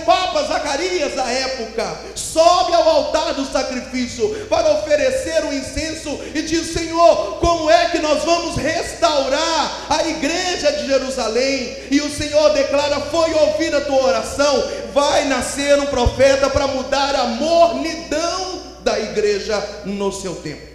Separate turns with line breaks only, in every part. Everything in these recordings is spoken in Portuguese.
Papa Zacarias da época sobe ao altar do sacrifício para oferecer o incenso e diz: Senhor, como é que nós vamos restaurar a igreja de Jerusalém? E o Senhor declara: foi ouvida a tua oração, vai nascer um profeta para mudar a mornidão da igreja no seu tempo.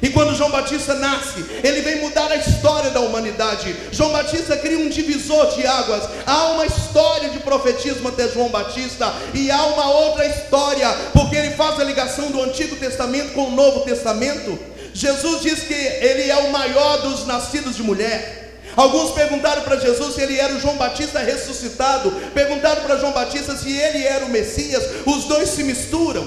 E quando João Batista nasce, ele vem mudar a história da humanidade. João Batista cria um divisor de águas. Há uma história de profetismo até João Batista, e há uma outra história, porque ele faz a ligação do Antigo Testamento com o Novo Testamento. Jesus diz que ele é o maior dos nascidos de mulher. Alguns perguntaram para Jesus se ele era o João Batista ressuscitado. Perguntaram para João Batista se ele era o Messias. Os dois se misturam.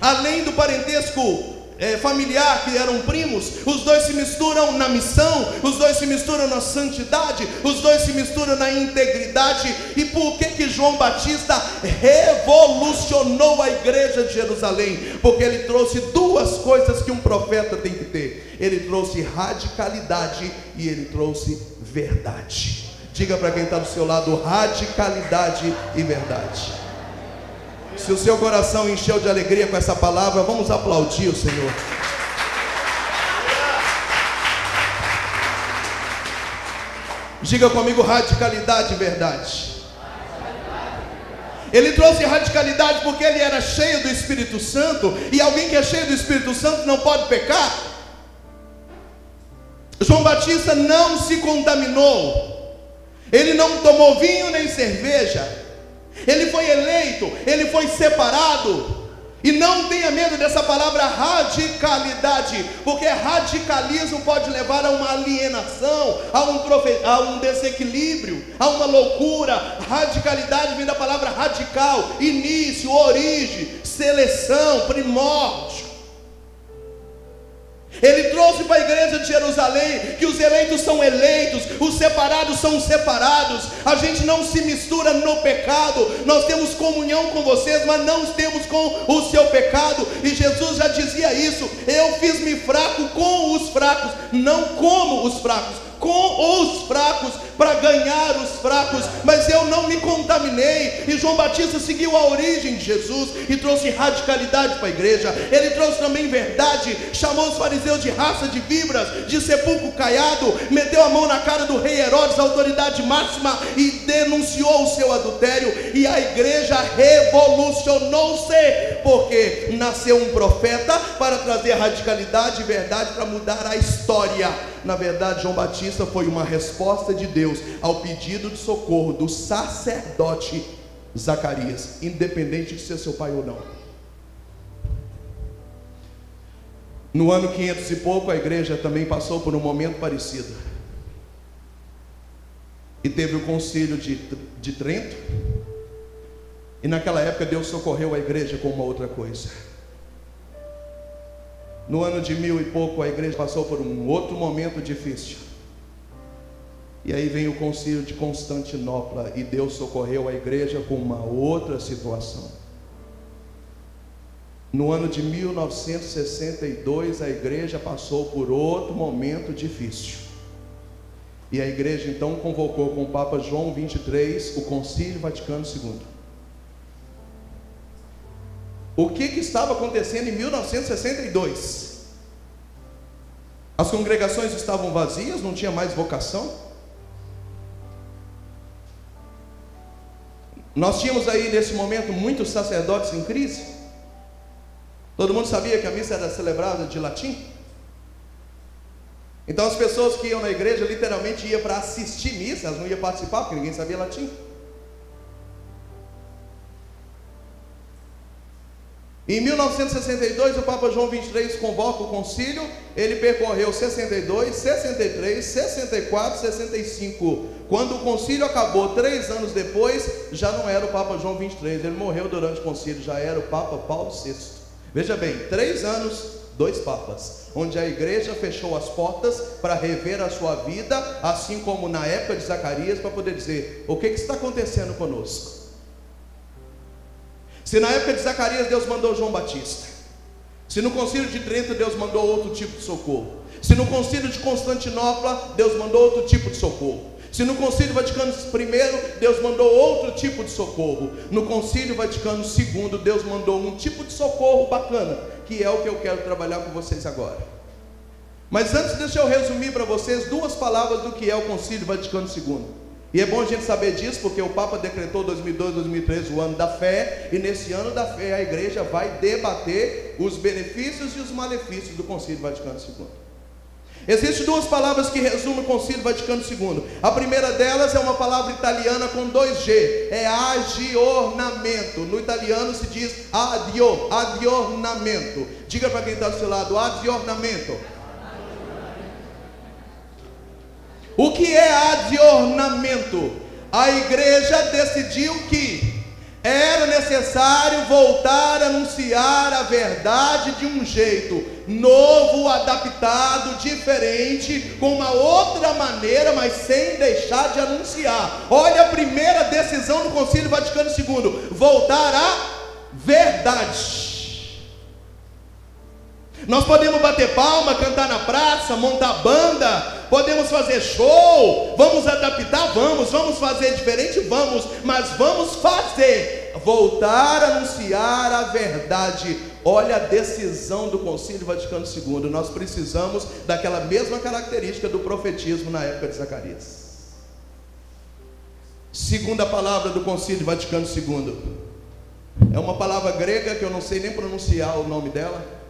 Além do parentesco familiar, que eram primos, os dois se misturam na missão, os dois se misturam na santidade, os dois se misturam na integridade. E por que João Batista revolucionou a igreja de Jerusalém? Porque ele trouxe duas coisas que um profeta tem que ter: ele trouxe radicalidade e ele trouxe verdade. Diga para quem está do seu lado: radicalidade e verdade. Se o seu coração encheu de alegria com essa palavra, vamos aplaudir o Senhor. Diga comigo: radicalidade e verdade. Ele trouxe radicalidade porque ele era cheio do Espírito Santo, e alguém que é cheio do Espírito Santo não pode pecar. João Batista não se contaminou, ele não tomou vinho nem cerveja. Ele foi eleito, ele foi separado. E não tenha medo dessa palavra radicalidade, porque radicalismo pode levar a uma alienação, a um desequilíbrio, a uma loucura. Radicalidade vem da palavra radical: início, origem, seleção, primórdio. Ele trouxe para a igreja de Jerusalém que os eleitos são eleitos, os separados são separados. A gente não se mistura no pecado. Nós temos comunhão com vocês, mas não temos com o seu pecado. E Jesus já dizia isso: eu fiz-me fraco com os fracos, não como os fracos, com os fracos, para ganhar os fracos. Mas eu não me contaminei. E João Batista seguiu a origem de Jesus e trouxe radicalidade para a igreja. Ele trouxe também verdade. Chamou os fariseus de raça de víboras, de sepulcro caiado, meteu a mão na cara do rei Herodes, a autoridade máxima, e denunciou o seu adultério. E a igreja revolucionou-se, porque nasceu um profeta para trazer radicalidade e verdade, para mudar a história. Na verdade, João Batista foi uma resposta de Deus ao pedido de socorro do sacerdote Zacarias, independente de ser seu pai ou não. No ano 500 e pouco, a igreja também passou por um momento parecido, e teve o concílio de Trento. E naquela época Deus socorreu a igreja com uma outra coisa. No ano de 1000 e pouco, a igreja passou por um outro momento difícil. E aí vem o concílio de Constantinopla, e Deus socorreu a igreja com uma outra situação. No ano de 1962, a igreja passou por outro momento difícil. E a igreja então convocou com o Papa João XXIII o Concílio Vaticano II. O que estava acontecendo em 1962? As congregações estavam vazias, não tinha mais vocação. Nós tínhamos aí nesse momento muitos sacerdotes em crise. Todo mundo sabia que a missa era celebrada de latim. Então as pessoas que iam na igreja literalmente iam para assistir missa, elas não iam participar porque ninguém sabia latim. Em 1962, o Papa João XXIII convoca o concílio. Ele percorreu 62, 63, 64, 65. Quando o concílio acabou, 3 anos depois, já não era o Papa João XXIII, ele morreu durante o concílio, já era o Papa Paulo VI. Veja bem, 3 anos, 2 papas, onde a igreja fechou as portas para rever a sua vida, assim como na época de Zacarias, para poder dizer: o que está acontecendo conosco? Se na época de Zacarias Deus mandou João Batista, se no concílio de Trento Deus mandou outro tipo de socorro, se no concílio de Constantinopla Deus mandou outro tipo de socorro, Se no Concílio Vaticano I, Deus mandou outro tipo de socorro, no Concílio Vaticano II, Deus mandou um tipo de socorro bacana, que é o que eu quero trabalhar com vocês agora. Mas antes, deixa eu resumir para vocês duas palavras do que é o Concílio Vaticano II. E é bom a gente saber disso, porque o Papa decretou 2012, 2013 o ano da fé, e nesse ano da fé a igreja vai debater os benefícios e os malefícios do Concílio Vaticano II. Existem duas palavras que resumem o Concílio Vaticano II. A primeira delas é uma palavra italiana com 2G, é aggiornamento. No italiano se diz aggiornamento. Diga para quem está do seu lado, aggiornamento. O que é aggiornamento? A igreja decidiu que era necessário voltar a anunciar a verdade de um jeito novo, adaptado, diferente, com uma outra maneira, mas sem deixar de anunciar. Olha a primeira decisão do Concílio Vaticano II: voltar à verdade. Nós podemos bater palma, cantar na praça, montar banda, podemos fazer show, vamos adaptar, vamos fazer diferente, mas vamos fazer, voltar a anunciar a verdade. Olha a decisão do Concílio Vaticano II. Nós precisamos daquela mesma característica do profetismo na época de Zacarias. Segunda palavra do Concílio Vaticano II, é uma palavra grega que eu não sei nem pronunciar o nome dela,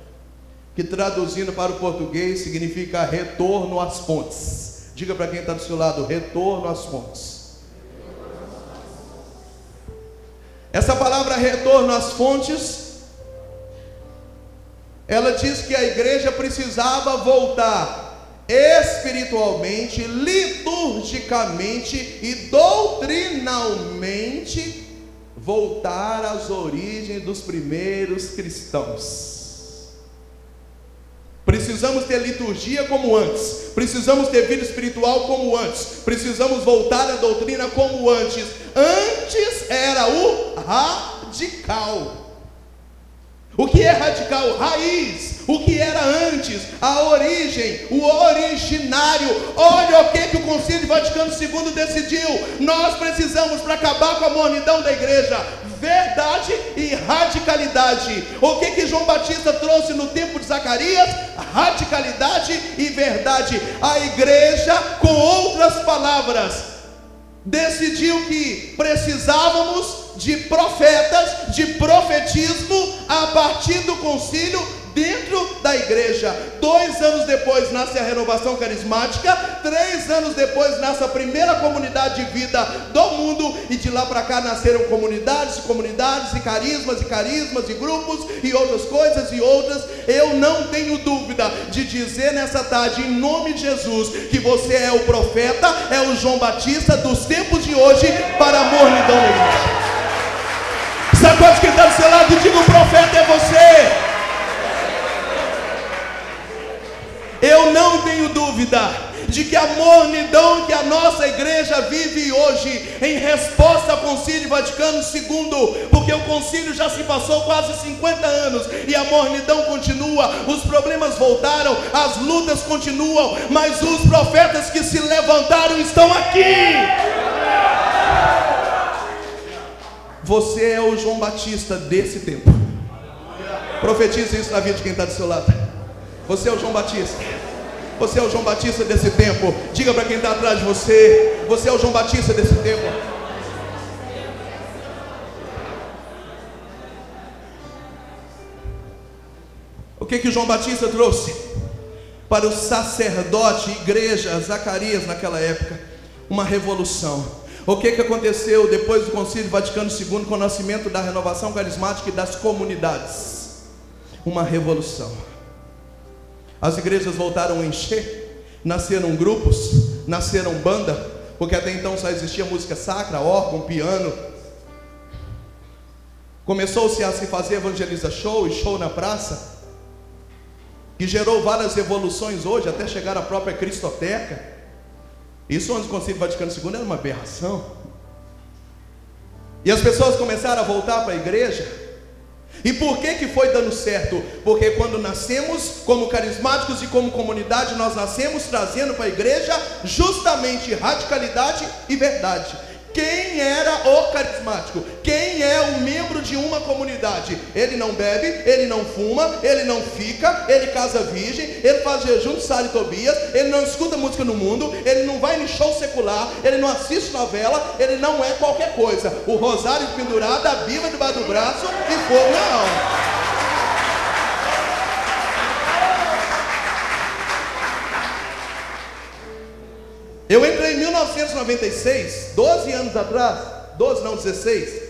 que traduzindo para o português significa retorno às fontes. Diga para quem está do seu lado, retorno às fontes. Essa palavra retorno às fontes, ela diz que a igreja precisava voltar espiritualmente, liturgicamente e doutrinalmente, voltar às origens dos primeiros cristãos. Precisamos ter liturgia como antes, precisamos ter vida espiritual como antes, precisamos voltar à doutrina como antes. Antes era o radical. O que é radical? Raiz. O que era antes? A origem, o originário. Olha o que o Concílio Vaticano II decidiu. Nós precisamos, para acabar com a mornidão da igreja, verdade e radicalidade. O que João Batista trouxe no tempo de Zacarias? Radicalidade e verdade. A igreja, com outras palavras, decidiu que precisávamos de profetas, de profetismo a partir do concílio dentro da igreja. 2 anos depois nasce a renovação carismática, 3 anos depois nasce a primeira comunidade de vida do mundo, e de lá para cá nasceram comunidades e comunidades, e carismas e grupos e outras coisas e outras. Eu não tenho dúvida de dizer nessa tarde, em nome de Jesus, que você é o profeta, é o João Batista dos tempos de hoje para a mornidão da igreja. Sacode quem está do seu lado e diga: o profeta é você. Eu não tenho dúvida de que a mornidão que a nossa igreja vive hoje, em resposta ao Concílio Vaticano II, porque o concílio já se passou quase 50 anos e a mornidão continua, os problemas voltaram, as lutas continuam, mas os profetas que se levantaram estão aqui. Você é o João Batista desse tempo. Profetize isso na vida de quem está do seu lado. Você é o João Batista. Você é o João Batista desse tempo. Diga para quem está atrás de você: você é o João Batista desse tempo. O que o João Batista trouxe para o sacerdote, igreja, Zacarias naquela época? Uma revolução. O que aconteceu depois do Concílio Vaticano II, com o nascimento da renovação carismática e das comunidades? Uma revolução. As igrejas voltaram a encher, nasceram grupos, nasceram banda, porque até então só existia música sacra, órgão, piano. Começou-se a se fazer evangeliza show e show na praça, que gerou várias revoluções hoje, até chegar à própria Cristoteca. Isso antes do Concílio Vaticano II era uma aberração. E as pessoas começaram a voltar para a igreja. E por que foi dando certo? Porque quando nascemos como carismáticos e como comunidade, nós nascemos trazendo para a igreja justamente radicalidade e verdade. Quem era o carismático? Quem é o membro de uma comunidade? Ele não bebe, ele não fuma, ele não fica, ele casa virgem, ele faz jejum de Sara e Tobias, ele não escuta música no mundo, ele não vai no show secular, ele não assiste novela, ele não é qualquer coisa. O rosário pendurado, a Bíblia debaixo do braço e fogo na alma. Eu entrei em 1996, 12 anos atrás, 12 não, 16,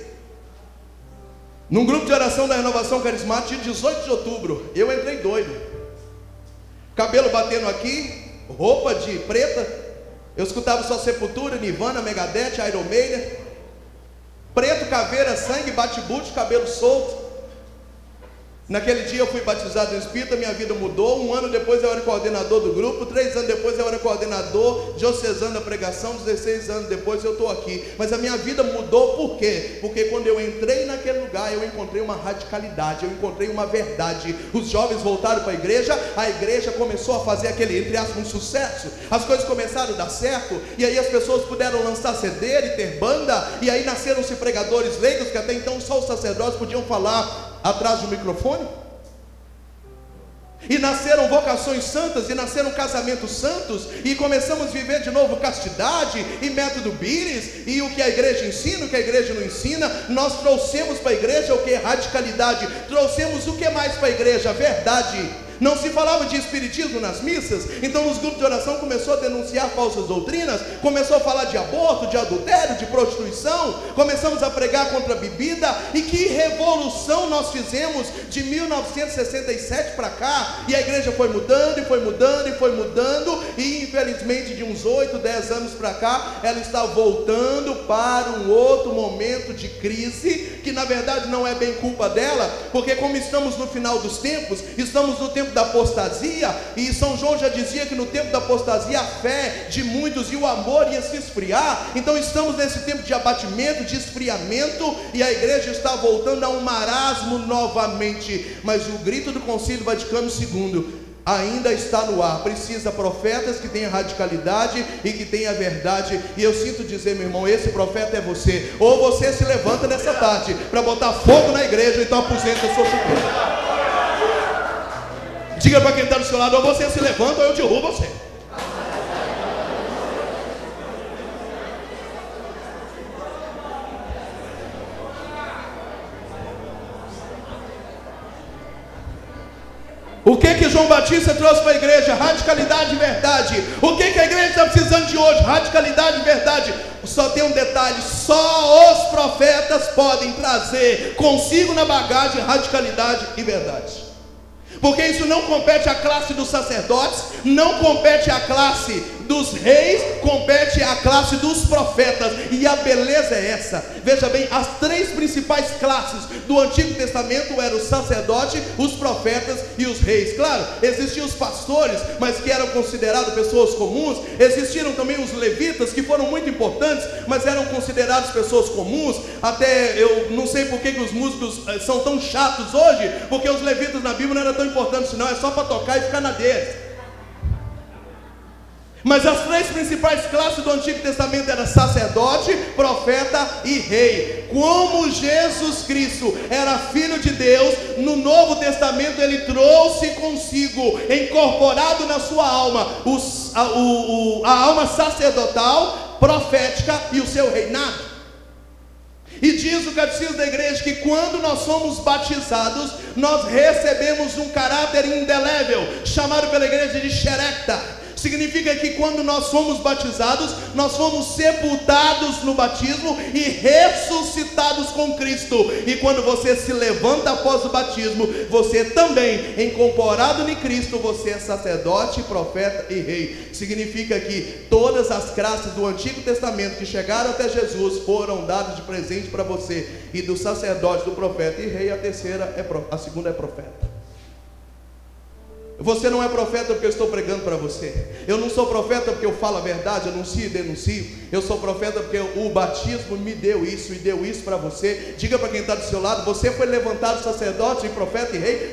num grupo de oração da Renovação Carismática, dia 18 de outubro. Eu entrei doido, cabelo batendo aqui, roupa de preta. Eu escutava só Sepultura, Nirvana, Megadeth, Iron Maiden, preto, caveira, sangue, bate-boot, cabelo solto. Naquele dia eu fui batizado no Espírito, a minha vida mudou. 1 ano depois eu era coordenador do grupo, 3 anos depois eu era coordenador diocesano da pregação, 16 anos depois eu estou aqui. Mas a minha vida mudou por quê? Porque quando eu entrei naquele lugar, eu encontrei uma radicalidade, eu encontrei uma verdade. Os jovens voltaram para a igreja começou a fazer aquele, entre aspas, um sucesso. As coisas começaram a dar certo, e aí as pessoas puderam lançar CD e ter banda, e aí nasceram-se pregadores leigos, que até então só os sacerdotes podiam falar atrás do microfone, e nasceram vocações santas, e nasceram casamentos santos, e começamos a viver de novo castidade, e método Bires, e o que a igreja ensina, o que a igreja não ensina. Nós trouxemos para a igreja o que? Radicalidade. Trouxemos o que mais para a igreja? Verdade. Não se falava de espiritismo nas missas, então nos grupos de oração começou a denunciar falsas doutrinas, começou a falar de aborto, de adultério, de prostituição, começamos a pregar contra a bebida. E que revolução nós fizemos de 1967 para cá, e a igreja foi mudando, e foi mudando, e foi mudando, e infelizmente de uns 8, 10 anos para cá, ela está voltando para um outro momento de crise, que na verdade não é bem culpa dela, porque como estamos no final dos tempos, estamos no tempo da apostasia, e São João já dizia que no tempo da apostasia a fé de muitos e o amor ia se esfriar. Então estamos nesse tempo de abatimento, de esfriamento, e a igreja está voltando a um marasmo novamente. Mas o grito do Concílio Vaticano II ainda está no ar. Precisa profetas que tenham radicalidade e que tenham a verdade. E eu sinto dizer, meu irmão, esse profeta é você. Ou você se levanta nessa tarde para botar fogo na igreja, ou então aposenta a sua chuteira. Diga para quem está do seu lado: ou você se levanta ou eu derrubo você. O que João Batista trouxe para a igreja? Radicalidade e verdade. O que a igreja está precisando de hoje? Radicalidade e verdade. Só tem um detalhe: só os profetas podem trazer consigo na bagagem radicalidade e verdade. Porque isso não compete à classe dos sacerdotes, não compete à classe dos reis, compete à classe dos profetas. E a beleza é essa. Veja bem, as 3 principais classes do Antigo Testamento eram o sacerdote, os profetas e os reis. Claro, existiam os pastores, mas que eram considerados pessoas comuns. Existiram também os levitas, que foram muito importantes, mas eram considerados pessoas comuns. Até eu não sei por que os músicos são tão chatos hoje, porque os levitas na Bíblia não eram tão importantes, não, é só para tocar e ficar na deles. Mas as 3 principais classes do Antigo Testamento eram sacerdote, profeta e rei. Como Jesus Cristo era filho de Deus, no Novo Testamento ele trouxe consigo, incorporado na sua alma, a alma sacerdotal, profética e o seu reinado. E diz o Catecismo da Igreja que quando nós somos batizados, nós recebemos um caráter indelével, chamado pela Igreja de xerecta. Significa que quando nós fomos batizados, nós fomos sepultados no batismo e ressuscitados com Cristo. E quando você se levanta após o batismo, você também, incorporado em Cristo, você é sacerdote, profeta e rei. Significa que todas as classes do Antigo Testamento que chegaram até Jesus foram dadas de presente para você. E do sacerdote, do profeta e rei, a segunda é profeta. Você não é profeta porque eu estou pregando para você. Eu não sou profeta porque eu falo a verdade, anuncio e denuncio. Eu sou profeta porque o batismo me deu isso e deu isso para você. Diga para quem está do seu lado: você foi levantado sacerdote, profeta e rei